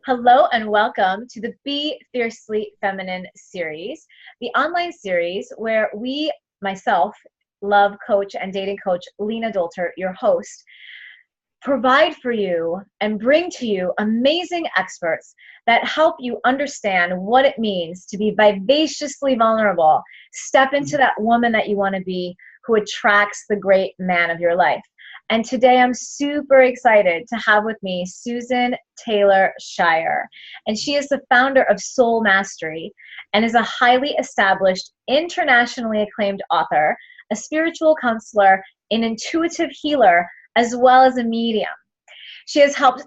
Hello and welcome to the Be Fiercely Feminine series, the online series where myself, love coach and dating coach Lena Dolter, your host, provide for you and bring to you amazing experts that help you understand what it means to be vivaciously vulnerable, step into that woman that you want to be who attracts the great man of your life. And today I'm super excited to have with me Susann Taylor Shier. And she is the founder of Soul Mastery and is a highly established, internationally acclaimed author, a spiritual counselor, an intuitive healer, as well as a medium. She has helped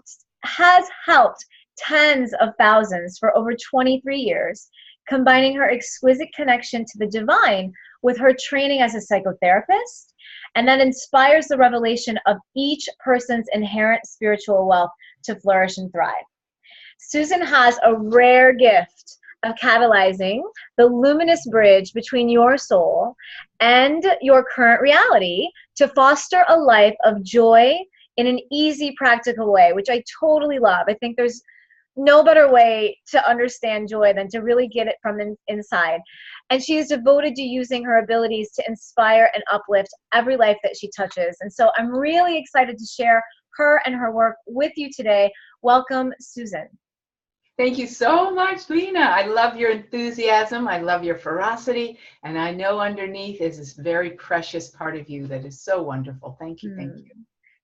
tens of thousands for over 23 years, combining her exquisite connection to the divine with her training as a psychotherapist, and that inspires the revelation of each person's inherent spiritual wealth to flourish and thrive. Susann has a rare gift of catalyzing the luminous bridge between your soul and your current reality to foster a life of joy in an easy, practical way, which I totally love. I think there's no better way to understand joy than to really get it from inside. And she is devoted to using her abilities to inspire and uplift every life that she touches. And so I'm really excited to share her and her work with you today. Welcome, Susann. Thank you so much, Lena. I love your enthusiasm. I love your ferocity. And I know underneath is this very precious part of you that is so wonderful. Thank you. Thank you.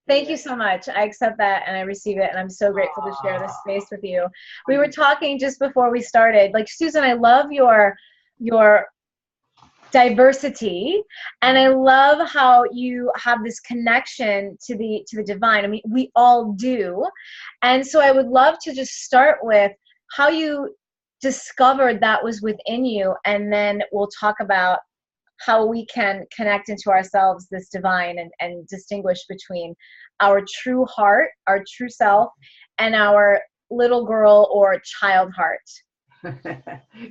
Thank you so much. I accept that and I receive it. And I'm so grateful to share this space with you. We were talking just before we started. Like, Susann, I love your diversity, and I love how you have this connection to the divine. I mean, we all do. And so I would love to just start with how you discovered that was within you, and then we'll talk about how we can connect into ourselves this divine and distinguish between our true heart, our true self, and our little girl or child heart.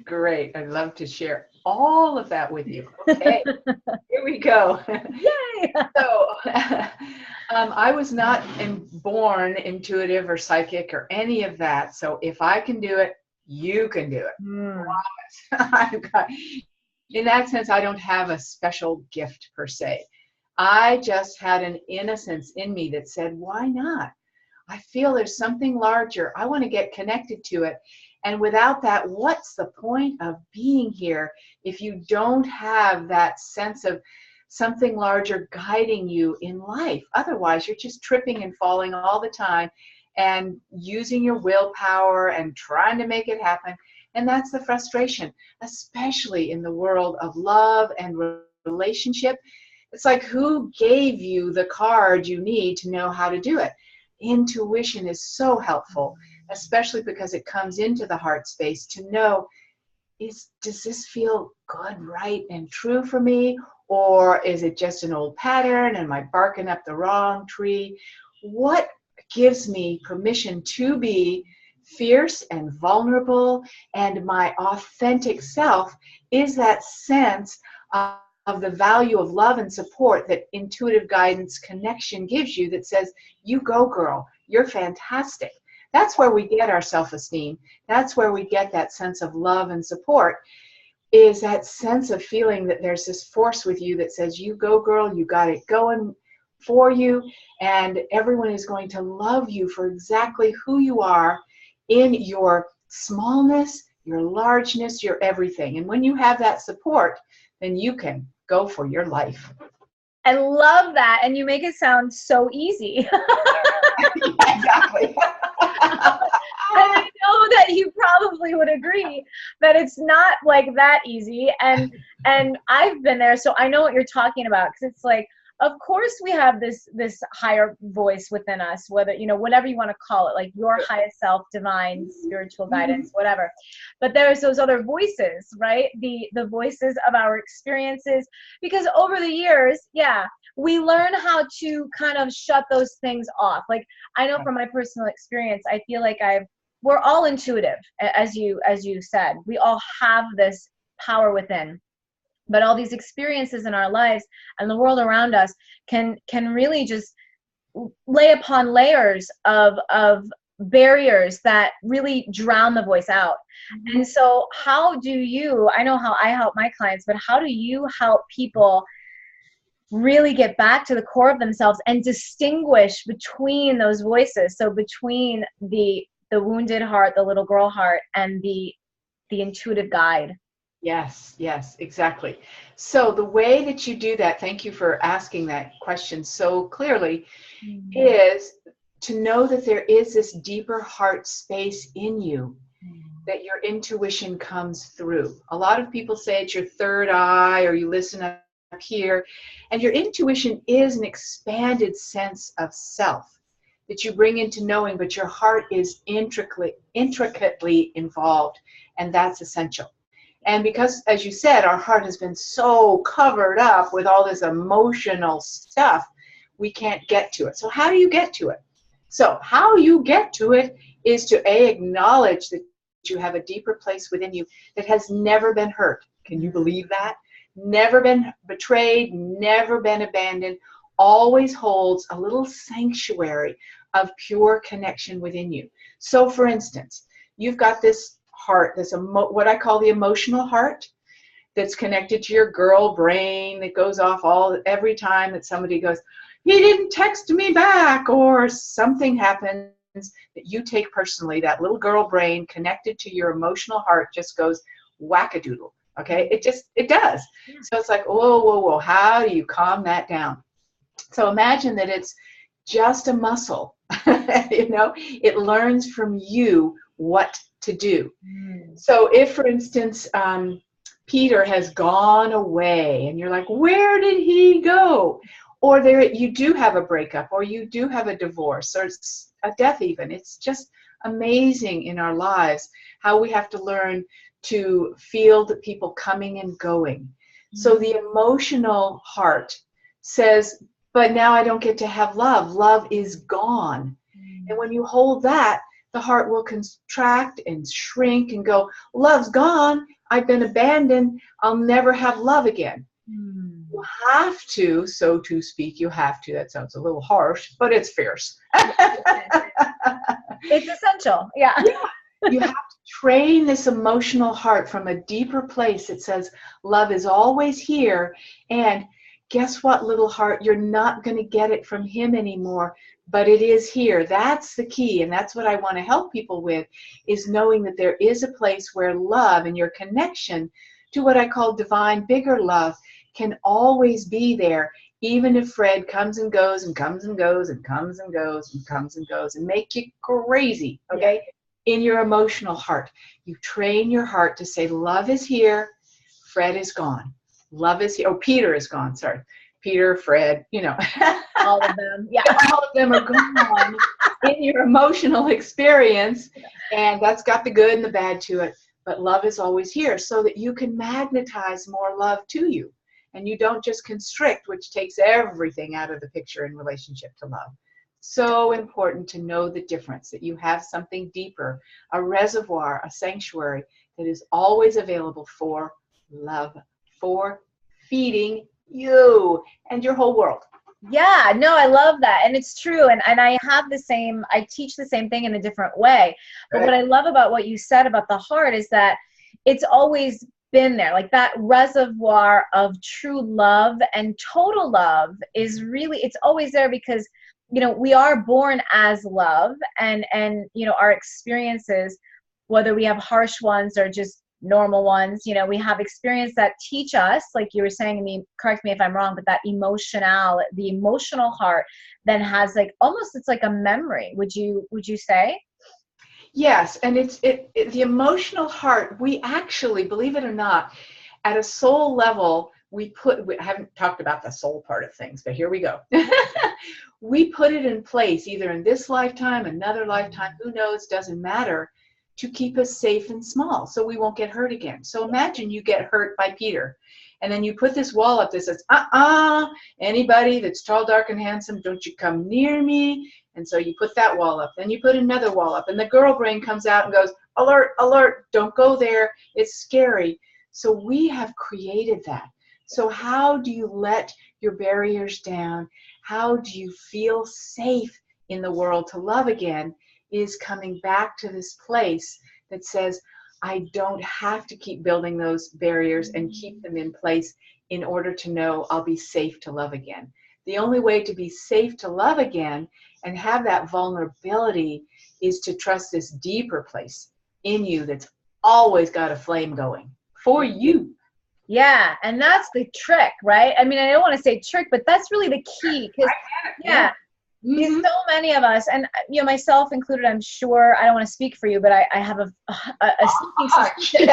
Great. I'd love to share all of that with you. Okay, here we go. Yay! So I was not born intuitive or psychic or any of that. So if I can do it, you can do it. In that sense, I don't have a special gift per se. I just had an innocence in me that said, why not? I feel there's something larger. I want to get connected to it. And without that, what's the point of being here if you don't have that sense of something larger guiding you in life? Otherwise, you're just tripping and falling all the time and using your willpower and trying to make it happen. And that's the frustration, especially in the world of love and relationship. It's like, who gave you the card you need to know how to do it? Intuition is so helpful, especially because it comes into the heart space to know, does this feel good, right, and true for me? Or is it just an old pattern? Am I barking up the wrong tree? What gives me permission to be fierce and vulnerable and my authentic self is that sense of the value of love and support that intuitive guidance connection gives you, that says, you go, girl, you're fantastic. That's where we get our self-esteem. That's where we get that sense of love and support, is that sense of feeling that there's this force with you that says, you go, girl, you got it going for you, and everyone is going to love you for exactly who you are in your smallness, your largeness, your everything. And when you have that support, then you can go for your life. I love that. And you make it sound so easy. Exactly. And I know that you probably would agree that it's not like that easy. And I've been there, so I know what you're talking about. Because it's like, of course we have this higher voice within us, whether, whatever you want to call it, like your highest self, divine, spiritual guidance, whatever. But there's those other voices, right? The voices of our experiences, because over the years, we learn how to kind of shut those things off. Like, I know from my personal experience, I feel like we're all intuitive, as you said. We all have this power within. But all these experiences in our lives and the world around us can really just lay upon layers of barriers that really drown the voice out. And so how do you, I know how I help my clients, but how do you help people really get back to the core of themselves and distinguish between those voices? So between the wounded heart, the little girl heart, and the intuitive guide. Yes, yes, exactly. So the way that you do that, thank you for asking that question so clearly, is to know that there is this deeper heart space in you that your intuition comes through. A lot of people say it's your third eye, or you listen up here, and your intuition is an expanded sense of self that you bring into knowing, but your heart is intricately involved, and that's essential. And because, as you said, our heart has been so covered up with all this emotional stuff, we can't get to it. So how do you get to it? So how you get to it is to acknowledge that you have a deeper place within you that has never been hurt. Can you believe that? Never been betrayed, never been abandoned, always holds a little sanctuary of pure connection within you. So for instance, you've got this heart, this what I call the emotional heart, that's connected to your girl brain that goes off every time that somebody goes, he didn't text me back, or something happens that you take personally. That little girl brain connected to your emotional heart just goes wackadoodle. Okay, it does. So it's like, whoa, whoa, whoa, how do you calm that down? So imagine that it's just a muscle. It learns from you what to do. So if, for instance, Peter has gone away and you're like, where did he go? Or you do have a breakup, or you do have a divorce, or it's a death even. It's just amazing in our lives how we have to learn to feel the people coming and going. So the emotional heart says, but now I don't get to have love. Love is gone. And when you hold that, the heart will contract and shrink and go, love's gone. I've been abandoned. I'll never have love again. You have to, so to speak, you have to. That sounds a little harsh, but it's fierce. It's essential. Yeah. You have to train this emotional heart from a deeper place that says, love is always here. And guess what, little heart? You're not going to get it from him anymore, but it is here. That's the key. And that's what I want to help people with, is knowing that there is a place where love and your connection to what I call divine, bigger love can always be there, even if Fred comes and goes and comes and goes and comes and goes and comes and goes and make you crazy, okay? In your emotional heart, you train your heart to say, love is here, Fred is gone. Love is here. Oh, Peter is gone. Sorry. Peter, Fred, All of them. Yeah. All of them are gone in your emotional experience. And that's got the good and the bad to it. But love is always here, so that you can magnetize more love to you. And you don't just constrict, which takes everything out of the picture in relationship to love. So important to know the difference, that you have something deeper, a reservoir, a sanctuary that is always available for love, for feeding you and your whole world. Yeah, no, I love that. And it's true. And I teach the same thing in a different way. But what I love about what you said about the heart is that it's always been there. Like that reservoir of true love and total love is really, it's always there, because we are born as love, and our experiences, whether we have harsh ones or just normal ones, we have experience that teach us, like you were saying to me, correct me if I'm wrong, but the emotional heart then has it's like a memory. Would you say? Yes, and it's the emotional heart. We actually, believe it or not, at a soul level, I haven't talked about the soul part of things, but here we go. We put it in place either in this lifetime, another lifetime, who knows, doesn't matter, to keep us safe and small so we won't get hurt again. So imagine you get hurt by Peter, and then you put this wall up that says, anybody that's tall, dark, and handsome, don't you come near me. And so you put that wall up, then you put another wall up, and the girl brain comes out and goes, alert, alert, don't go there, it's scary. So we have created that. So how do you let your barriers down? How do you feel safe in the world to love again? is coming back to this place that says, I don't have to keep building those barriers and keep them in place in order to know I'll be safe to love again. The only way to be safe to love again and have that vulnerability is to trust this deeper place in you that's always got a flame going for you. Yeah, and that's the trick, right? I mean, I don't want to say trick, but that's really the key, because yeah, because so many of us, and you know, myself included, I'm sure, I don't want to speak for you, but I have a sneaking suspicion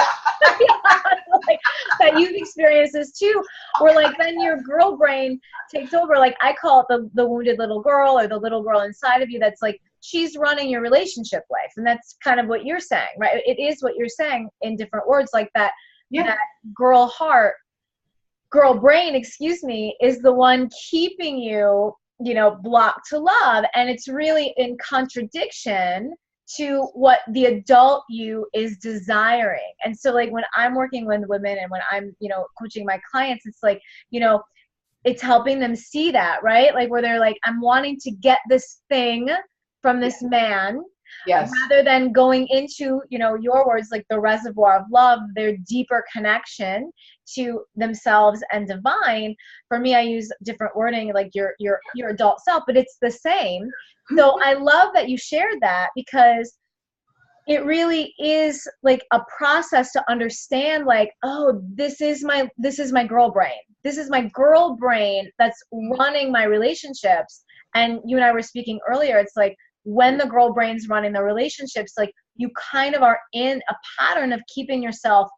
like, that you've experienced this too, where like then your girl brain takes over. Like I call it the wounded little girl, or the little girl inside of you that's like, she's running your relationship life. And that's kind of what you're saying, right? It is what you're saying in different words, like that. That girl heart, girl brain, excuse me, is the one keeping you, you know, blocked to love. And it's really in contradiction to what the adult you is desiring. And so like when I'm working with women and when I'm, you know, coaching my clients, it's like, you know, it's helping them see that, right? Like where they're like, I'm wanting to get this thing from this man. Yes. Rather than going into, you know, your words, like the reservoir of love, their deeper connection to themselves and divine. For me, I use different wording, like your adult self, but it's the same. So I love that you shared that, because it really is like a process to understand, like, oh, this is my girl brain. This is my girl brain that's running my relationships. And you and I were speaking earlier, it's like, when the girl brain's running the relationships, like you kind of are in a pattern of keeping yourself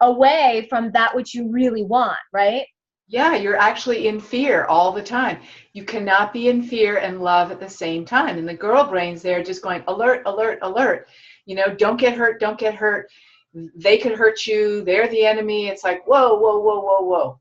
away from that which you really want, right? Yeah, you're actually in fear all the time. You cannot be in fear and love at the same time. And the girl brain's there just going, alert, alert, alert. You know, don't get hurt, don't get hurt. They could hurt you. They're the enemy. It's like, whoa, whoa, whoa, whoa, whoa.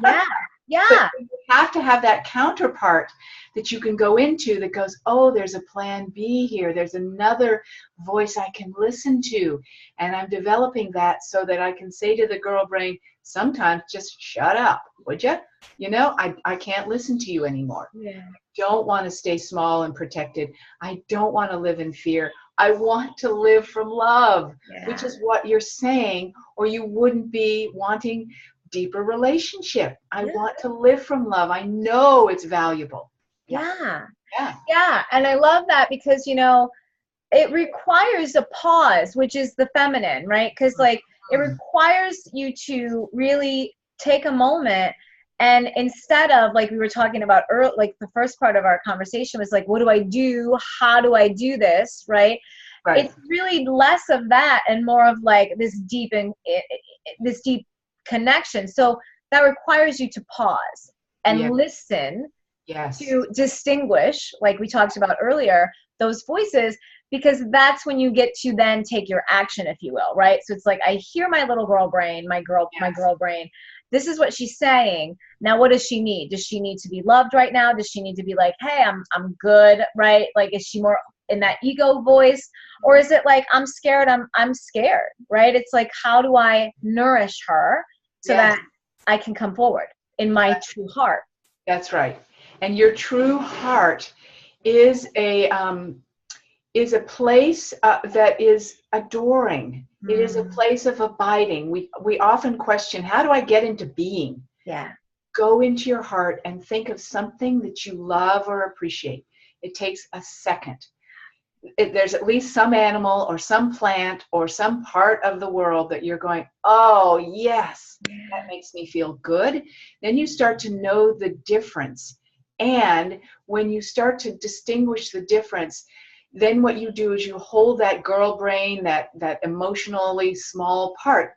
Yeah, yeah. But you have to have that counterpart that you can go into that goes, oh, there's a plan B here. There's another voice I can listen to. And I'm developing that so that I can say to the girl brain, sometimes just shut up, would you? You know, I can't listen to you anymore. Yeah. I don't want to stay small and protected. I don't want to live in fear. I want to live from love, which is what you're saying, or you wouldn't be wanting deeper relationship. I want to live from love. I know it's valuable. Yeah. And I love that, because, you know, it requires a pause, which is the feminine, right? Because like it requires you to really take a moment, and instead of, like we were talking about earlier, like the first part of our conversation was like, what do I do? How do I do this? Right. It's really less of that and more of like this deep connection. So that requires you to pause and listen to distinguish, like we talked about earlier, those voices, because that's when you get to then take your action, if you will, right? So it's like, I hear my little girl brain, my girl brain. This is what she's saying. Now, what does she need? Does she need to be loved right now? Does she need to be like, hey, I'm good, right? Like, is she more in that ego voice? Or is it like, I'm scared, I'm scared, right? It's like, how do I nourish her so that I can come forward in my true heart? That's right. And your true heart is a place that is adoring. It is a place of abiding. We often question, how do I get into being? Yeah. Go into your heart and think of something that you love or appreciate. It takes a second. There's at least some animal or some plant or some part of the world that you're going, oh, yes, that makes me feel good. Then you start to know the difference. And when you start to distinguish the difference, then what you do is you hold that girl brain, that emotionally small part,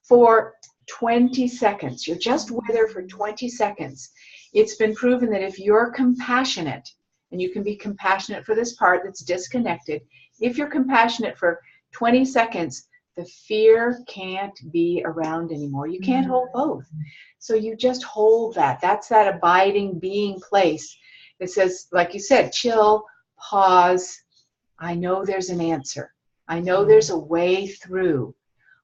for 20 seconds. You're just with her for 20 seconds. It's been proven that if you're compassionate, and you can be compassionate for this part that's disconnected, if you're compassionate for 20 seconds, the fear can't be around anymore. You can't hold both. So you just hold that. That's that abiding being place that says, like you said, chill, pause. I know there's an answer. I know there's a way through.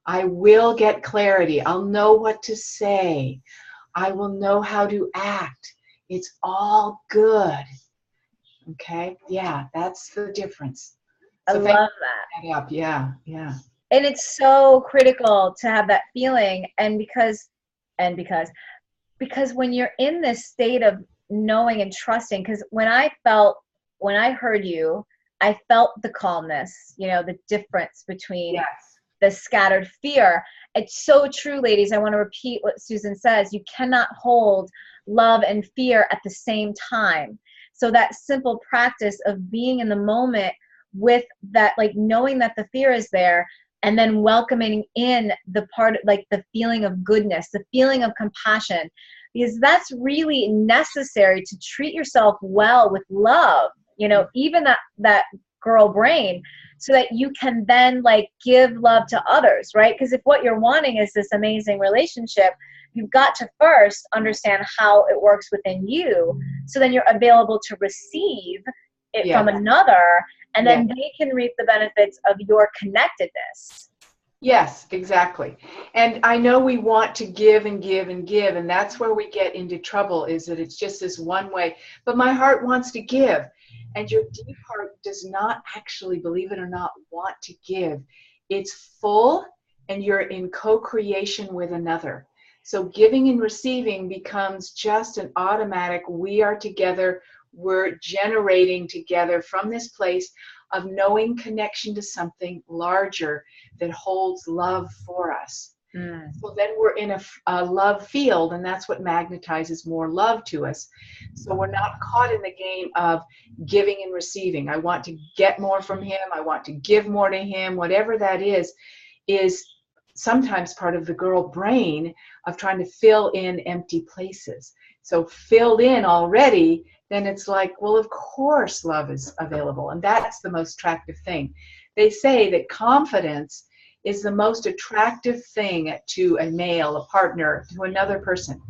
I will get clarity. I'll know what to say. I will know how to act. It's all good. Okay? Yeah, that's the difference. I So thank love you that. for that up. Yeah, yeah. And it's so critical to have that feeling. And because when you're in this state of knowing and trusting, because when I heard you, I felt the calmness, the difference between Yes. the scattered fear. It's so true, ladies. I want to repeat what Susan says. You cannot hold love and fear at the same time. So that simple practice of being in the moment with that, like knowing that the fear is there, and then welcoming in the part, like the feeling of goodness, the feeling of compassion, because that's really necessary to treat yourself well with love, even that girl brain, so that you can then like give love to others, right? Because if what you're wanting is this amazing relationship, you've got to first understand how it works within you, so then you're available to receive it from Yes. another, and Yes. then they can reap the benefits of your connectedness. Yes, exactly. And I know we want to give and give and give, and that's where we get into trouble, is that it's just this one way. But my heart wants to give, and your deep heart does not actually, believe it or not, want to give. It's full, and you're in co-creation with another. So giving and receiving becomes just an automatic, we are together, we're generating together from this place of knowing connection to something larger that holds love for us. So then we're in a love field, and that's what magnetizes more love to us. So we're not caught in the game of giving and receiving. I want to get more from him. I want to give more to him. Whatever that is sometimes part of the girl brain of trying to fill in empty places. So filled in already, then it's like, well, of course love is available. And that's the most attractive thing. They say that confidence is the most attractive thing to a male, a partner, to another person.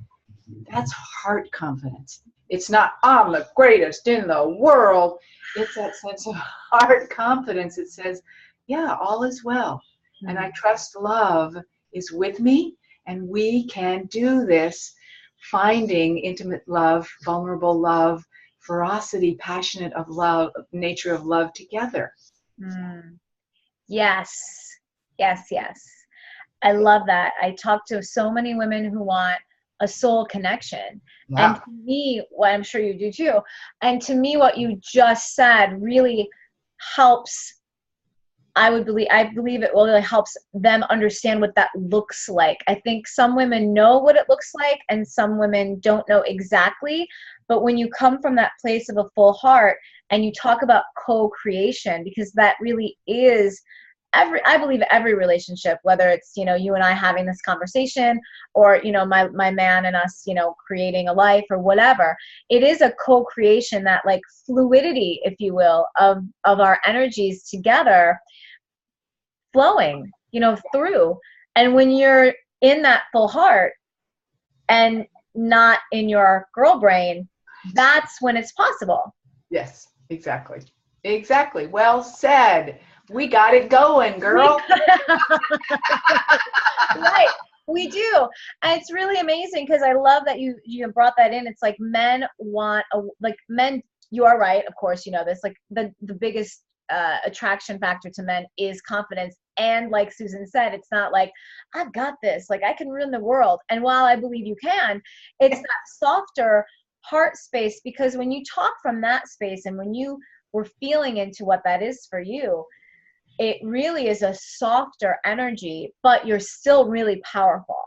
That's heart confidence. It's not, I'm the greatest in the world. It's that sense of heart confidence. It says, yeah, all is well. And I trust love is with me, and we can do this, finding intimate love, vulnerable love, ferocity, passionate of love, nature of love together. Yes, yes, yes. I love that. I talk to so many women who want a soul connection. And Yeah. to me, well, I'm sure you do too. And to me, what you just said really helps. I believe it really helps them understand what that looks like. I think some women know what it looks like, and some women don't know exactly. But when you come from that place of a full heart and you talk about co-creation, because that really is I believe every relationship, whether it's, you and I having this conversation, or, my man and us, creating a life or whatever, it is a co-creation, that like fluidity, if you will, of our energies together flowing, through. And when you're in that full heart and not in your girl brain, that's when it's possible. Yes, exactly. Exactly. Well said. We got it going, girl. Right. We do. And it's really amazing, because I love that you brought that in. It's like men want men, you are right, of course, this, like the biggest attraction factor to men is confidence. And like Susan said, it's not like, I've got this, like I can ruin the world. And while I believe you can, it's that softer heart space, because when you talk from that space, and when you were feeling into what that is for you, it really is a softer energy, but you're still really powerful.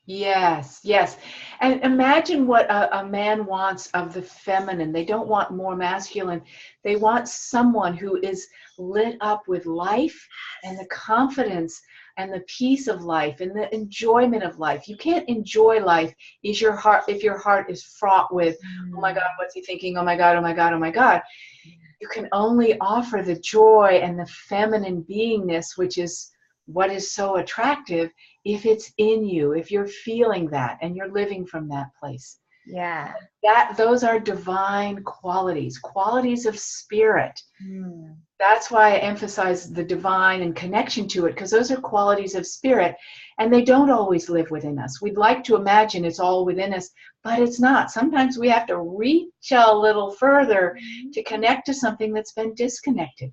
Yes, yes. And imagine what a man wants of the feminine. They don't want more masculine. They want someone who is lit up with life and the confidence and the peace of life and the enjoyment of life. You can't enjoy life if your heart is fraught with, oh my God, what's he thinking? Oh my God, oh my God, oh my God. You can only offer the joy and the feminine beingness, which is what is so attractive, if it's in you, if you're feeling that and you're living from that place. Yeah. Those are divine qualities of spirit. Mm. That's why I emphasize the divine and connection to it, because those are qualities of spirit, and they don't always live within us. We'd like to imagine it's all within us, but it's not. Sometimes we have to reach a little further to connect to something that's been disconnected,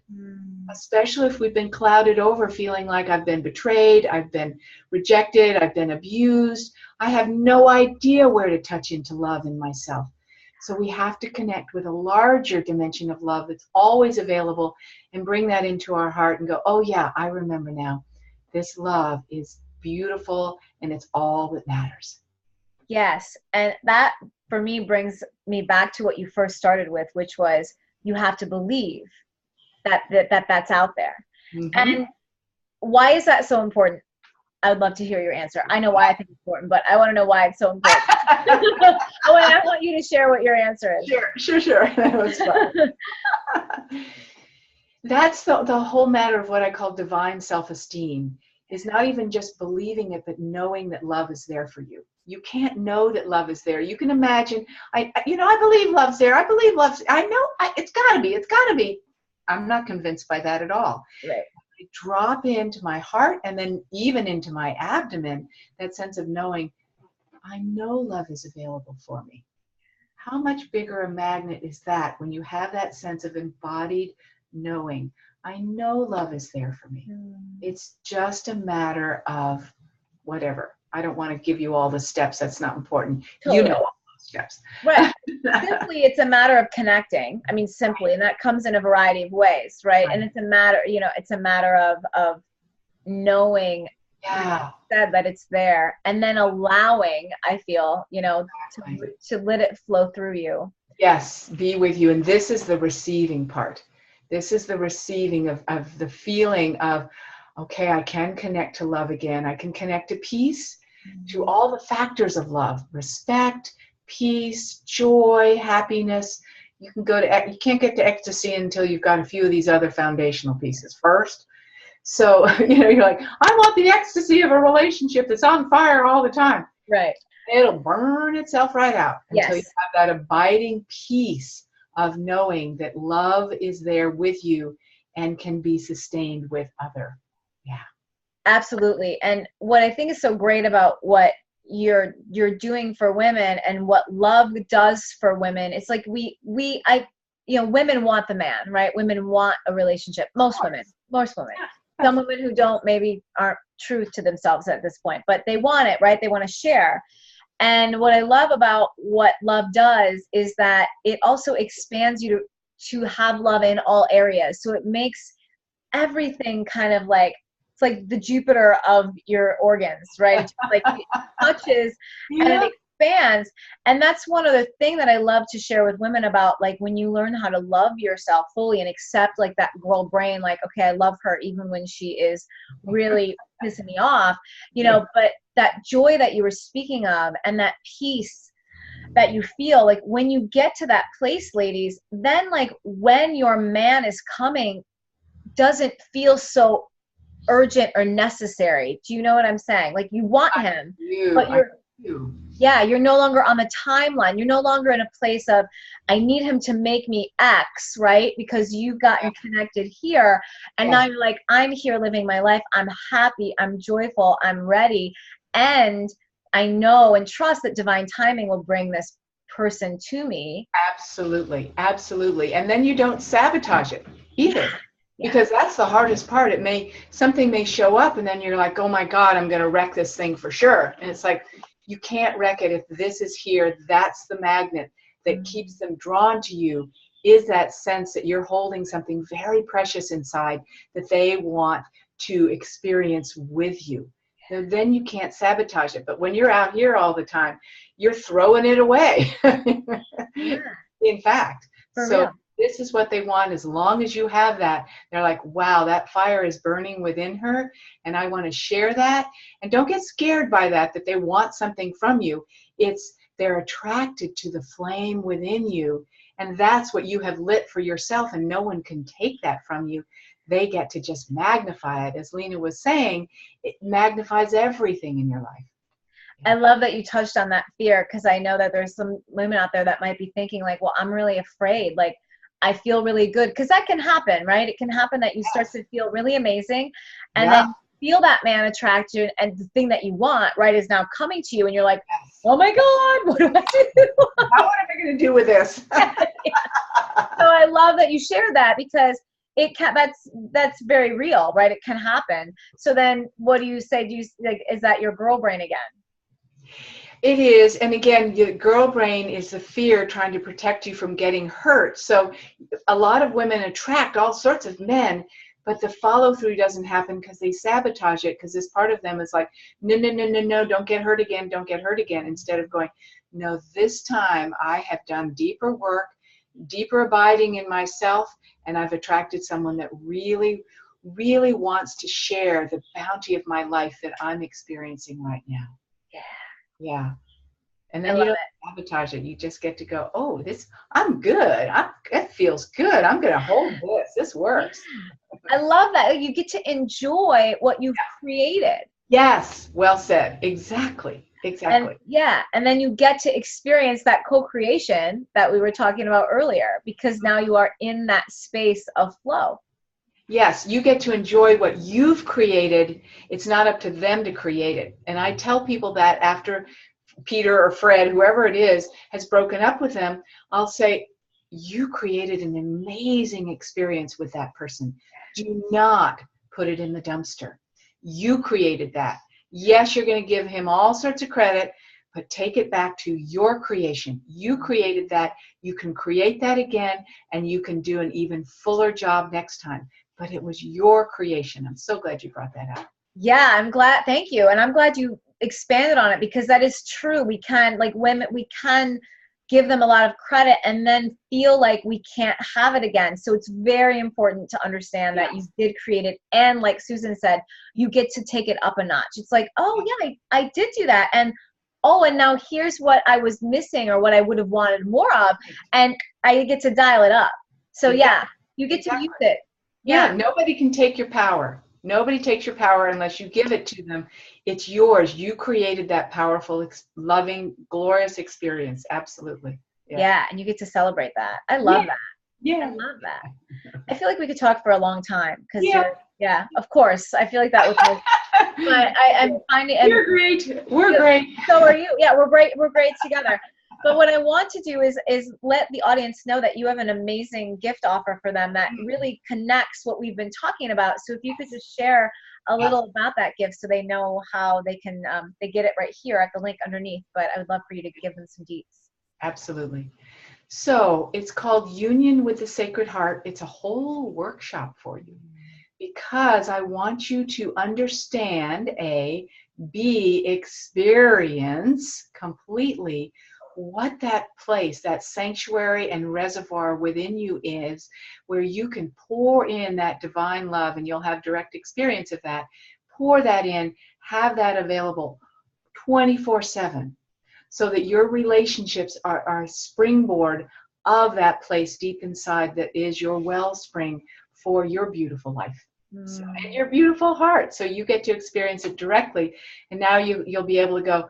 especially if we've been clouded over feeling like I've been betrayed, I've been rejected, I've been abused. I have no idea where to touch into love in myself. So we have to connect with a larger dimension of love that's always available and bring that into our heart and go, oh yeah, I remember now. This love is beautiful and it's all that matters. Yes. And that for me brings me back to what you first started with, which was you have to believe that's out there. Mm-hmm. And why is that so important? I would love to hear your answer. I know why I think it's important, but I want to know why it's so important. Oh, and I want you to share what your answer is. Sure. That was fun. That's the whole matter of what I call divine self-esteem, is not even just believing it, but knowing that love is there for you. You can't know that love is there. You can imagine, I believe love's there. I believe love's, I know, it's gotta be. I'm not convinced by that at all. Right. I drop into my heart and then even into my abdomen, that sense of knowing, I know love is available for me. How much bigger a magnet is that when you have that sense of embodied knowing? I know love is there for me. It's just a matter of whatever. I don't want to give you all the steps. That's not important. Totally. You know all those steps. Right. Simply, it's a matter of connecting. I mean, simply, and that comes in a variety of ways, right? And it's a matter, it's a matter of knowing that it's there, and then allowing, I feel, to let it flow through you. Yes, be with you. And this is the receiving part. This is the receiving of the feeling of, okay, I can connect to love again. I can connect to peace, to all the factors of love, respect, peace, joy, happiness. You can't get to ecstasy until you've got a few of these other foundational pieces first. So, you're like, I want the ecstasy of a relationship that's on fire all the time. Right. It'll burn itself right out until you Yes. have that abiding peace of knowing that love is there with you and can be sustained with other. Yeah. Absolutely. And what I think is so great about what you're doing for women and what love does for women, it's like women want the man, right? Women want a relationship. Most women. Some women who don't maybe aren't true to themselves at this point, but they want it, right? They want to share. And what I love about what love does is that it also expands you to have love in all areas. So it makes everything kind of like, it's like the Jupiter of your organs, right? It just like it touches and it expands. And that's one other thing that I love to share with women about, like, when you learn how to love yourself fully and accept like that girl brain, like, okay, I love her even when she is really pissing me off, but that joy that you were speaking of and that peace that you feel, like when you get to that place, ladies, then like when your man is coming, doesn't feel so urgent or necessary. Do you know what I'm saying? Like you want him, but you're no longer on the timeline. You're no longer in a place of, I need him to make me X, right? Because you've gotten connected here. And now you're like, I'm here living my life. I'm happy. I'm joyful. I'm ready. And I know and trust that divine timing will bring this person to me. Absolutely. And then you don't sabotage it either. Because that's the hardest part. Something may show up and then you're like, oh my God, I'm going to wreck this thing for sure. And it's like, you can't wreck it. If this is here, that's the magnet that keeps them drawn to you, is that sense that you're holding something very precious inside that they want to experience with you. And then you can't sabotage it. But when you're out here all the time, you're throwing it away. In fact. So this is what they want. As long as you have that, they're like, wow, that fire is burning within her, and I want to share that. And don't get scared by that they want something from you. They're attracted to the flame within you, and that's what you have lit for yourself, and no one can take that from you. They get to just magnify it. As Lena was saying, it magnifies everything in your life. I love that you touched on that fear, because I know that there's some women out there that might be thinking like, well, I'm really afraid. Like, I feel really good. Because that can happen, right? It can happen that you start to feel really amazing, and Yeah. then feel that man attract you, and the thing that you want, right, is now coming to you, and you're like, Yes. oh my God, what do I do? Now what am I going to do with this? So I love that you shared that, because it can, that's very real, right? It can happen. So then what do you say? Do you like, is that your girl brain again? It is. And again, your girl brain is the fear trying to protect you from getting hurt. So a lot of women attract all sorts of men, but the follow through doesn't happen because they sabotage it, because this part of them is like, no, no, no, no, no, don't get hurt again, don't get hurt again. Instead of going, no, this time I have done deeper work, deeper abiding in myself, and I've attracted someone that really, really wants to share the bounty of my life that I'm experiencing right now. Yeah. Yeah. And I then you love don't sabotage it. You just get to go, oh, I'm good. It feels good. I'm going to hold this. This it. works. I love that. You get to enjoy what you've created. Yes. Well said. Exactly. Exactly. And yeah, and then you get to experience that co-creation that we were talking about earlier, because now you are in that space of flow. Yes, you get to enjoy what you've created. It's not up to them to create it. And I tell people that after Peter or Fred, whoever it is, has broken up with them, I'll say, you created an amazing experience with that person. Do not put it in the dumpster. You created that. Yes, you're going to give him all sorts of credit, but take it back to your creation. You created that. You can create that again, and you can do an even fuller job next time. But it was your creation. I'm so glad you brought that up. Yeah, I'm glad. Thank you. And I'm glad you expanded on it, because that is true. We can, like women, we can give them a lot of credit and then feel like we can't have it again. So it's very important to understand that you did create it. And like Susan said, you get to take it up a notch. It's like, oh yeah, I did do that. And oh, and now here's what I was missing or what I would have wanted more of. And I get to dial it up. So yeah, you get to use it. Yeah, nobody can take your power. Nobody takes your power unless you give it to them. It's yours. You created that powerful, loving, glorious experience. Absolutely. Yeah, and you get to celebrate that. I love that. Yeah. I love that. I feel like we could talk for a long time, because Yeah. of course. I feel like that would be, but I'm finding, and you're great. We're great. So are you. Yeah, we're great. We're great together. But what I want to do is let the audience know that you have an amazing gift offer for them that really connects what we've been talking about. So if you could just share a little about that gift, so they know how they can, they get it right here at the link underneath. But I would love for you to give them some deets. Absolutely. So it's called Union with the Sacred Heart. It's a whole workshop for you, because I want you to understand, experience completely what that place, that sanctuary and reservoir within you is, where you can pour in that divine love, and you'll have direct experience of that. Pour that in, have that available 24/7, so that your relationships are a springboard of that place deep inside that is your wellspring for your beautiful life. So, and your beautiful heart. So you get to experience it directly. And now you'll be able to go,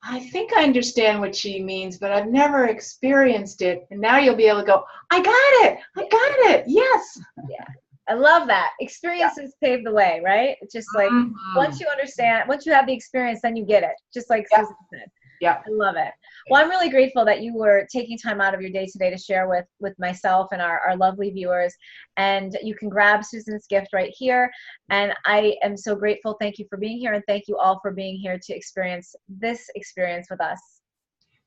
I think I understand what she means, but I've never experienced it. And now you'll be able to go, I got it. I got it. Yes. Yeah. I love that. Experiences pave the way, right? It's just like, once you understand, once you have the experience, then you get it. Just like Susan said. Yeah. I love it. Well, I'm really grateful that you were taking time out of your day today to share with myself and our lovely viewers. And you can grab Susan's gift right here. And I am so grateful. Thank you for being here. And thank you all for being here to experience this experience with us.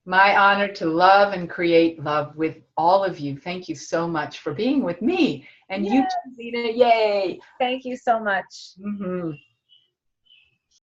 My honor to love and create love with all of you. Thank you so much for being with me. And you too, Zena. Yay. Thank you so much.